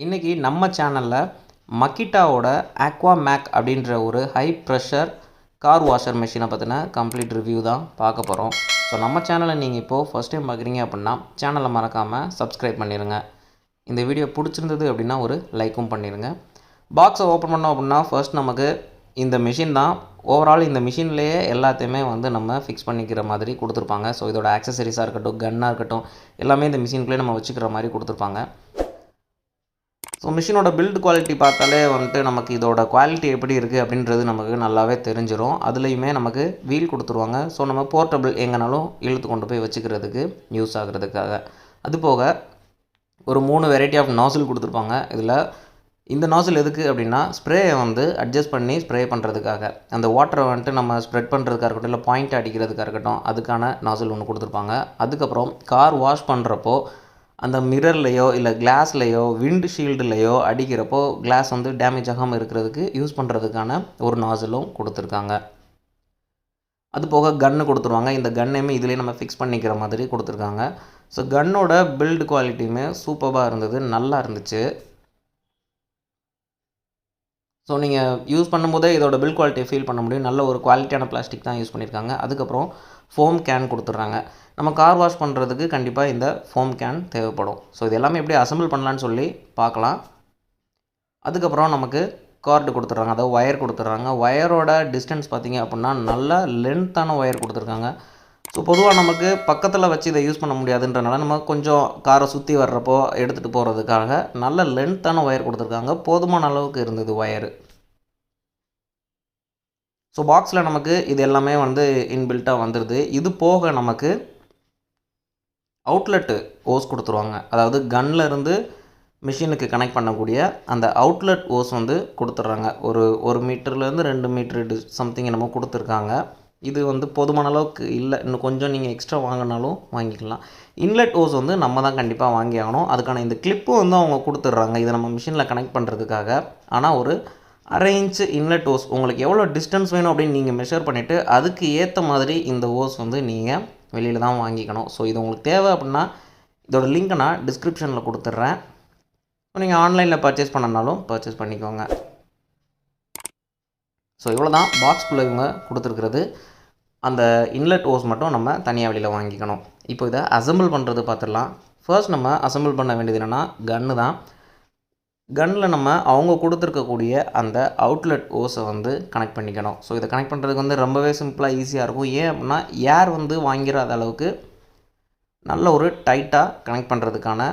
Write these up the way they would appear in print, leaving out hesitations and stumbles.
இன்றைக்கி நம்ம சேனலில் மக்கிட்டாவோட ஆக்வா மேக் அப்படின்ற ஒரு ஹை ப்ரெஷர் கார் வாஷர் மிஷினை பற்றின கம்ப்ளீட் ரிவ்யூ தான் பார்க்க போகிறோம். ஸோ நம்ம சேனலை நீங்கள் இப்போது ஃபஸ்ட் டைம் பார்க்குறீங்க அப்படின்னா சேனலை மறக்காமல் சப்ஸ்கிரைப் பண்ணிடுங்க. இந்த வீடியோ பிடிச்சிருந்தது அப்படின்னா ஒரு லைக்கும் பண்ணிடுங்க. பாக்ஸை ஓப்பன் பண்ணோம் அப்படின்னா ஃபர்ஸ்ட் நமக்கு இந்த மிஷின் தான். ஓவரால் இந்த மிஷின்லேயே எல்லாத்தையுமே நம்ம ஃபிக்ஸ் பண்ணிக்கிற மாதிரி கொடுத்துருப்பாங்க. ஸோ இதோட ஆக்சசரிஸாக இருக்கட்டும், கன்னாக இருக்கட்டும், எல்லாமே இந்த மிஷின்குள்ளே நம்ம வச்சுக்கிற மாதிரி கொடுத்துருப்பாங்க. ஸோ மிஷினோட பில்டு குவாலிட்டி பார்த்தாலே நமக்கு இதோட குவாலிட்டி எப்படி இருக்குது அப்படின்றது நமக்கு நல்லாவே தெரிஞ்சிடும். அதுலேயுமே நமக்கு வீல் கொடுத்துருவாங்க. ஸோ நம்ம போர்ட்டபிள் எங்கேனாலும் இழுத்து கொண்டு போய் வச்சுக்கிறதுக்கு யூஸ் ஆகிறதுக்காக. அதுபோக ஒரு 3 வெரைட்டி ஆஃப் நாசில் கொடுத்துருப்பாங்க. இதில் இந்த நாசில் எதுக்கு அப்படின்னா ஸ்ப்ரேயை அட்ஜஸ்ட் பண்ணி ஸ்ப்ரே பண்ணுறதுக்காக, அந்த வாட்டரை நம்ம ஸ்ப்ரெட் பண்ணுறதுக்காக இருக்கட்டும், இல்லை பாயிண்ட் அடிக்கிறதுக்காக இருக்கட்டும், அதுக்கான நாசில் ஒன்று கொடுத்துருப்பாங்க. அதுக்கப்புறம் கார் வாஷ் பண்ணுறப்போ அந்த மிரர்லையோ இல்லை கிளாஸ்லையோ விண்டு ஷீல்டுலையோ அடிக்கிறப்போ கிளாஸ் டேமேஜ் ஆகாமல் இருக்கிறதுக்கு யூஸ் பண்ணுறதுக்கான ஒரு நாசிலும் கொடுத்துருக்காங்க. அது போக கன்று கொடுத்துருவாங்க. இந்த கன்னையுமே இதிலே நம்ம ஃபிக்ஸ் பண்ணிக்கிற மாதிரி கொடுத்துருக்காங்க. ஸோ கன்னோட பில்டு குவாலிட்டியுமே சூப்பராக இருந்தது, நல்லா இருந்துச்சு. ஸோ நீங்கள் யூஸ் பண்ணும்போதே இதோட பில்ட் குவாலிட்டியை ஃபீல் பண்ண முடியும். நல்ல ஒரு குவாலிட்டியான பிளாஸ்டிக் தான் யூஸ் பண்ணியிருக்காங்க. அதுக்கப்புறம் ஃபோம் கேன் கொடுத்துட்றாங்க. நம்ம கார் வாஷ் பண்ணுறதுக்கு கண்டிப்பாக இந்த ஃபோம் கேன் தேவைப்படும். ஸோ இது எல்லாமே எப்படி அசம்பிள் பண்ணலான்னு சொல்லி பார்க்கலாம். அதுக்கப்புறம் நமக்கு கார்டு கொடுத்துட்றாங்க, அதாவது ஒயர் கொடுத்துட்றாங்க. ஒயரோட டிஸ்டன்ஸ் பார்த்திங்க அப்படின்னா நல்ல லென்த்தான ஒயர் கொடுத்துருக்காங்க. ஸோ பொதுவாக நமக்கு பக்கத்தில் வச்சு இதை யூஸ் பண்ண முடியாதுன்றனால நம்ம கொஞ்சம் காரை சுற்றி வர்றப்போ எடுத்துகிட்டு போகிறதுக்காக நல்ல லென்த்தான ஒயர் கொடுத்துருக்காங்க. போதுமான அளவுக்கு இருந்தது ஒயரு. ஸோ பாக்ஸில் நமக்கு இது எல்லாமே இன்பில்ட்டாக வந்துடுது. இது போக நமக்கு அவுட்லெட்டு ஓஸ் கொடுத்துருவாங்க. அதாவது கன்னிலேருந்து மிஷினுக்கு கனெக்ட் பண்ணக்கூடிய அந்த அவுட்லெட் ஓஸ் கொடுத்துட்றாங்க. ஒரு 1 மீட்டர்லேருந்து 2 மீட்டர் சம்திங் நம்ம கொடுத்துருக்காங்க. இது போதுமான அளவுக்கு இல்லை, இன்னும் கொஞ்சம் நீங்கள் எக்ஸ்ட்ரா வாங்கினாலும் வாங்கிக்கலாம். இன்லெட் ஓஸ் நம்ம தான் கண்டிப்பாக வாங்கி ஆகணும். அதுக்கான இந்த கிளிப்பும் அவங்க கொடுத்துட்றாங்க, இதை நம்ம மிஷினில் கனெக்ட் பண்ணுறதுக்காக. ஆனால் ஒரு 1/2 இன்ச்சு இன்லெட் ஓஸ் உங்களுக்கு எவ்வளோ டிஸ்டன்ஸ் வேணும் அப்படின்னு நீங்கள் மெஷர் பண்ணிவிட்டு அதுக்கு ஏற்ற மாதிரி இந்த ஓஸ் நீங்கள் வெளியில் தான் வாங்கிக்கணும். ஸோ இது உங்களுக்கு தேவை அப்படின்னா இதோட லிங்க்கை நான் டிஸ்கிரிப்ஷனில் கொடுத்துட்றேன். ஸோ நீங்கள் ஆன்லைனில் பர்ச்சேஸ் பண்ணனாலும் பர்ச்சேஸ் பண்ணிக்கோங்க. ஸோ இவ்வளோ தான் பாக்ஸ்குள்ளே இவங்க கொடுத்துருக்கிறது. அந்த இன்லெட் ஓஸ் மட்டும் நம்ம தனியாக வெளியில் வாங்கிக்கணும். இப்போ இதை அசம்பிள் பண்ணுறது பார்த்துடலாம். ஃபர்ஸ்ட் நம்ம அசம்பிள் பண்ண வேண்டியது என்னென்னா கன்று தான். கன்னில் நம்ம அவங்க கொடுத்துருக்கக்கூடிய அந்த அவுட்லெட் ஓஸை கனெக்ட் பண்ணிக்கணும். ஸோ இதை கனெக்ட் பண்ணுறதுக்கு ரொம்பவே சிம்பிளாக ஈஸியாக இருக்கும். ஏன் அப்படின்னா ஏர் வாங்கிறாத அளவுக்கு நல்ல ஒரு டைட்டாக கனெக்ட் பண்ணுறதுக்கான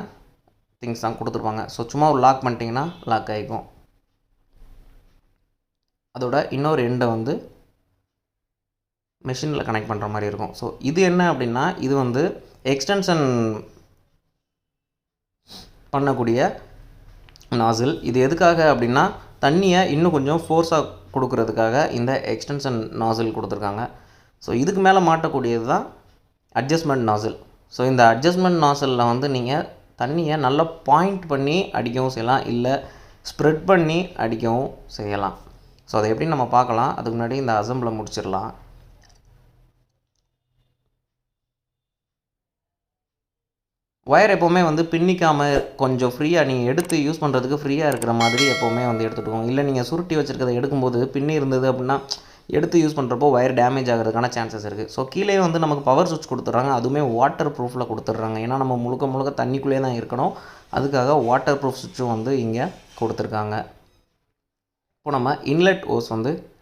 திங்ஸ் தான் கொடுத்துருப்பாங்க. ஸோ சும்மா ஒரு லாக் பண்ணிட்டீங்கன்னா லாக் ஆகிக்கும். அதோட இன்னொரு எண்டை மிஷினில் கனெக்ட் பண்ணுற மாதிரி இருக்கும். ஸோ இது என்ன அப்படின்னா இது எக்ஸ்டென்ஷன் பண்ணக்கூடிய நாசில். இது எதுக்காக அப்படின்னா தண்ணியை இன்னும் கொஞ்சம் ஃபோர்ஸாக கொடுக்கறதுக்காக இந்த எக்ஸ்டென்ஷன் நாசில் கொடுத்துருக்காங்க. ஸோ இதுக்கு மேலே மாட்டக்கூடியது தான் அட்ஜஸ்ட்மெண்ட் நாசில். ஸோ இந்த அட்ஜஸ்ட்மெண்ட் நாசிலில் நீங்கள் தண்ணியை நல்லா பாயிண்ட் பண்ணி அடிக்கவும் செய்யலாம், இல்லை ஸ்ப்ரெட் பண்ணி அடிக்கவும் செய்யலாம். ஸோ அதை எப்படி நம்ம பார்க்கலாம். அதுக்கு முன்னாடி இந்த அசம்பிளை முடிச்சிடலாம். ஒயர் எப்போவுமே பின்னிக்காமல் கொஞ்சம் ஃப்ரீயாக நீங்கள் எடுத்து யூஸ் பண்ணுறதுக்கு ஃப்ரீயாக இருக்கிற மாதிரி எப்போவுமே எடுத்துகிட்டுக்கோங்க. இல்லை நீங்கள் சுருட்டி வச்சுருக்கிறத எடுக்கும்போது பின்னி இருந்தது அப்படின்னா எடுத்து யூஸ் பண்ணுறப்போ ஒயர் டேமேஜ் ஆகிறதுக்கான சான்சஸ் இருக்குது. ஸோ கீழே நமக்கு பவர் சுவிட்ச் கொடுத்துட்றாங்க. அதுவுமே வாட்டர் ப்ரூஃபில் கொடுத்துட்றாங்க. ஏன்னா நம்ம முழுக்க முழுக்க தண்ணிக்குள்ளே தான் இருக்கணும். அதுக்காக வாட்டர் ப்ரூஃப் சுவிட்சும் இங்கே கொடுத்துருக்காங்க. இப்போ நம்ம இன்லெட் ஓஸ்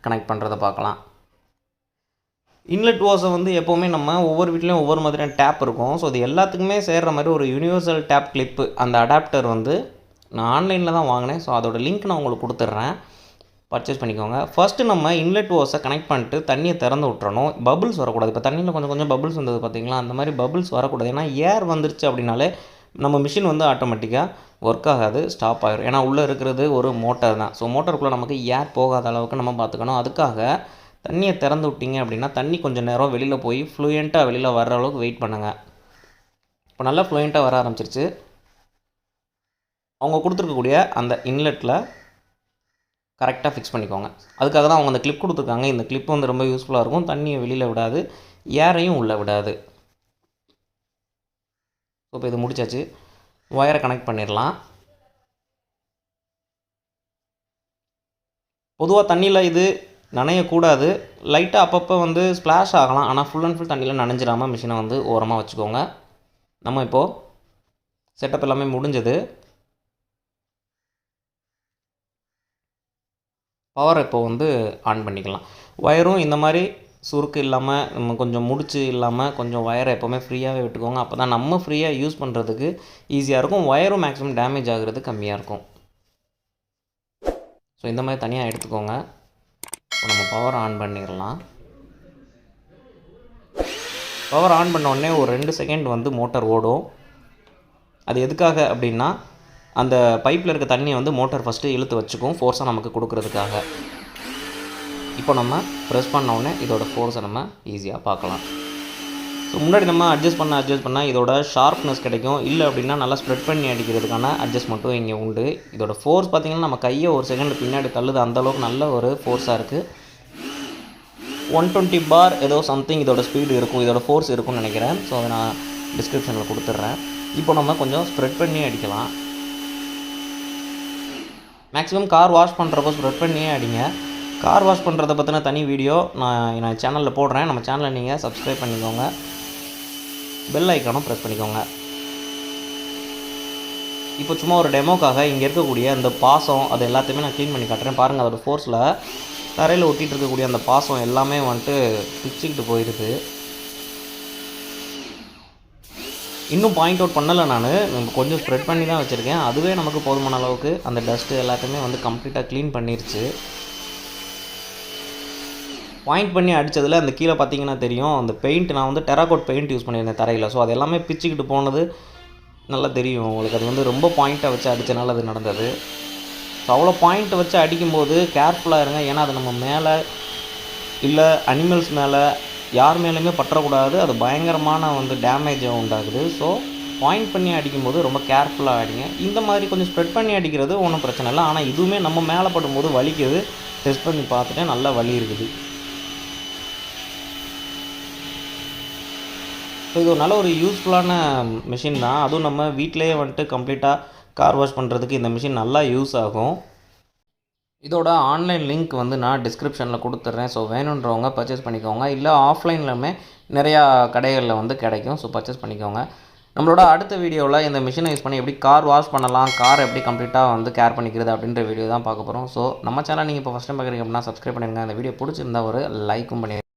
கனெக்ட் பண்ணுறதை பார்க்கலாம். இன்லெட் ஓஸை எப்போவுமே நம்ம ஒவ்வொரு வீட்லேயும் ஒவ்வொரு மாதிரியான டேப் இருக்கும். ஸோ அது எல்லாத்துக்குமே சேர்கிற மாதிரி ஒரு யூனிவர்சல் டேப் கிளிப்பு, அந்த அடாப்டர் நான் ஆன்லைனில் தான் வாங்கினேன். ஸோ அதோட லிங்க் நான் உங்களுக்கு கொடுத்துட்றேன், பர்ச்சேஸ் பண்ணிக்கோங்க. ஃபஸ்ட்டு நம்ம இன்லெட் ஓஸை கனெக்ட் பண்ணிட்டு தண்ணியை திறந்து விட்டுறணும். பபுள்ஸ் வரக்கூடாது. இப்போ தண்ணியில் கொஞ்சம் கொஞ்சம் பபுள்ஸ் வந்தது பார்த்திங்களா, அந்த மாதிரி பபுள்ஸ் வரக்கூடாது. ஏன்னா ஏர் வந்துருச்சு அப்படின்னாலே நம்ம மிஷின் ஆட்டோமேட்டிக்காக ஒர்க் ஆகாது, ஸ்டாப் ஆகிடும். ஏன்னா உள்ளே இருக்கிறது ஒரு மோட்டார் தான். ஸோ மோட்டருக்குள்ளே நமக்கு ஏர் போகாத அளவுக்கு நம்ம பார்த்துக்கணும். அதுக்காக தண்ணியை திறந்து விட்டிங்க அப்படின்னா தண்ணி கொஞ்சம் நேரம் வெளியில் போய் ஃப்ளூயண்ட்டாக வெளியில் வர்ற அளவுக்கு வெயிட் பண்ணுங்கள். இப்போ நல்லா ஃப்ளூயண்ட்டாக வர ஆரம்பிச்சிருச்சு. அவங்க கொடுத்துருக்கக்கூடிய அந்த இன்லெட்டில் கரெக்டாக ஃபிக்ஸ் பண்ணிக்கோங்க. அதுக்காக தான் அவங்க அந்த கிளிப் கொடுத்துருக்காங்க. இந்த கிளிப் ரொம்ப யூஸ்ஃபுல்லாக இருக்கும். தண்ணியை வெளியில் விடாது, ஏரையும் உள்ளே விடாது. ஸோ இப்போ இது முடிச்சாச்சு. ஒயரை கனெக்ட் பண்ணிடலாம். பொதுவாக தண்ணியில் இது நனையக்கூடாது. லைட்டாக அப்பப்போ வந்து ஸ்ப்ளாஷ் ஆகலாம். ஆனால் ஃபுல் அண்ட் ஃபுல் தண்ணியில் நனைஞ்சிடாமல் மிஷினை வந்து ஓரமாக வச்சுக்கோங்க. நம்ம இப்போது செட்டப் எல்லாமே முடிஞ்சது. பவர் இப்போ வந்து ஆன் பண்ணிக்கலாம். ஒயரும் இந்த மாதிரி சுருக்கு இல்லாமல் நம்ம கொஞ்சம் முடிச்சு இல்லாமல் கொஞ்சம் ஒயரை எப்போவுமே ஃப்ரீயாகவே விட்டுக்கோங்க. அப்போ தான் நம்ம ஃப்ரீயாக யூஸ் பண்ணுறதுக்கு ஈஸியாக இருக்கும். ஒயரும் மேக்ஸிமம் டேமேஜ் ஆகிறது கம்மியாக இருக்கும். ஸோ இந்த மாதிரி தனியாக எடுத்துக்கோங்க. இப்போ நம்ம பவர் ஆன் பண்ணிடலாம். பவர் ஆன் பண்ண உடனே ஒரு 2 செகண்ட் வந்து மோட்டார் ஓடும். அது எதுக்காக அப்படின்னா, அந்த பைப்பில் இருக்க தண்ணியை வந்து மோட்டார் ஃபஸ்ட்டு இழுத்து வச்சுக்கும், ஃபோர்ஸாக நமக்கு கொடுக்குறதுக்காக. இப்போ நம்ம ப்ரெஸ் பண்ண உடனே இதோட ஃபோர்ஸை நம்ம ஈஸியாக பார்க்கலாம். ஸோ முன்னாடி நம்ம அட்ஜஸ்ட் பண்ண இதோட ஷார்ப்னஸ் கிடைக்கும். இல்லை அப்படின்னா நல்லா ஸ்ப்ரெட் பண்ணி அடிக்கிறதுக்கான அட்ஜஸ்ட்மெண்ட்டும் இங்கே உண்டு. இதோட ஃபோர்ஸ் பார்த்திங்கன்னா நம்ம கையை ஒரு செகண்ட் பின்னாடி தள்ளுது, அந்தளவுக்கு நல்ல ஒரு ஃபோர்ஸாக இருக்குது. 120 பார் ஏதோ சம்திங் இதோட ஸ்பீடு இருக்கும், இதோட ஃபோர்ஸ் இருக்கும்னு நினைக்கிறேன். ஸோ அதை நான் டிஸ்கிரிப்ஷனில் கொடுத்துட்றேன். இப்போ நம்ம கொஞ்சம் ஸ்ப்ரெட் பண்ணி அடிக்கலாம். மேக்ஸிமம் கார் வாஷ் பண்ணுறப்போ ஸ்ப்ரெட் பண்ணியே அடிங்க. கார் வாஷ் பண்ணுறதை பற்றின தனி வீடியோ நான் சேனலில் போடுறேன். நம்ம சேனலை நீங்கள் சப்ஸ்கிரைப் பண்ணிக்கோங்க, பெல் ஐக்கானும் ப்ரெஸ் பண்ணிக்கோங்க. இப்போ சும்மா ஒரு டெமோக்காக இங்கே இருக்கக்கூடிய அந்த பாசம் அது எல்லாத்தையுமே நான் க்ளீன் பண்ணி காட்டுறேன். பாருங்கள், அதோட ஃபோர்ஸில் தரையில் ஒட்டிகிட்டு இருக்கக்கூடிய அந்த பாசம் எல்லாமே வந்துட்டு பிச்சுக்கிட்டு போயிடுது. இன்னும் பாயிண்ட் அவுட் பண்ணலை, நான் கொஞ்சம் ஸ்ப்ரெட் பண்ணி தான் வச்சுருக்கேன். அதுவே நமக்கு போதுமான அளவுக்கு அந்த டஸ்ட்டு எல்லாத்தையுமே வந்து கம்ப்ளீட்டாக க்ளீன் பண்ணிருச்சு. பாயிண்ட் பண்ணி அடித்ததில் அந்த கீழே பார்த்தீங்கன்னா தெரியும், அந்த பெயிண்ட் நான் வந்து டெராகோட் பெயிண்ட் யூஸ் பண்ணியிருந்தேன் தரையில். ஸோ அது எல்லாமே பிச்சுக்கிட்டு போனது நல்லா தெரியும் உங்களுக்கு. அது வந்து ரொம்ப பாயிண்ட்டாக வச்சு அடித்தனால அது நடந்தது. ஸோ அவ்வளோ பாயிண்ட் வச்சு அடிக்கும்போது கேர்ஃபுல்லாக இருங்க. ஏன்னா அது நம்ம மேலே இல்லை அனிமல்ஸ் மேலே யார் மேலேயுமே பற்றக்கூடாது. அது பயங்கரமான வந்து டேமேஜை உண்டாகுது. ஸோ பாயிண்ட் பண்ணி அடிக்கும்போது ரொம்ப கேர்ஃபுல்லாக அடிங்க. இந்த மாதிரி கொஞ்சம் ஸ்ப்ரெட் பண்ணி அடிக்கிறது ஒன்றும் பிரச்சனை இல்லை. ஆனால் இதுவுமே நம்ம மேலே படும்போது வலிக்குது. டெஸ்ட் பண்ணி பார்த்துட்டு நல்லா வலி இருக்குது. ஸோ இது ஒரு நல்ல ஒரு யூஸ்ஃபுல்லான மிஷின் தான். அதுவும் நம்ம வீட்டிலேயே வந்துட்டு கம்ப்ளீட்டாக கார் வாஷ் பண்ணுறதுக்கு இந்த மிஷின் நல்லா யூஸ் ஆகும். இதோட ஆன்லைன் லிங்க் வந்து நான் டிஸ்கிரிப்ஷனில் கொடுத்துட்றேன். ஸோ வேணுன்றவங்க பர்ச்சேஸ் பண்ணிக்கோங்க. இல்லை ஆஃப்லைன்லையுமே நிறையா கடைகளில் வந்து கிடைக்கும். ஸோ பர்ச்சேஸ் பண்ணிக்கோங்க. நம்மளோட அடுத்த வீடியோவில் இந்த மிஷினை யூஸ் பண்ணி எப்படி கார் வாஷ் பண்ணலாம், கார் எப்படி கம்ப்ளீட்டாக வந்து கேர் பண்ணிக்கிறது அப்படின்ற வீடியோ தான் பார்க்க போகிறோம். ஸோ நம்ம சேனல் நீங்கள் இப்போ ஃபஸ்ட் டைம் பார்க்குறீங்க அப்படின்னா சப்ஸ்கிரைப் பண்ணிடுங்க. அந்த வீடியோ பிடிச்சிருந்தா ஒரு லைக்கும் பண்ணிடுங்க.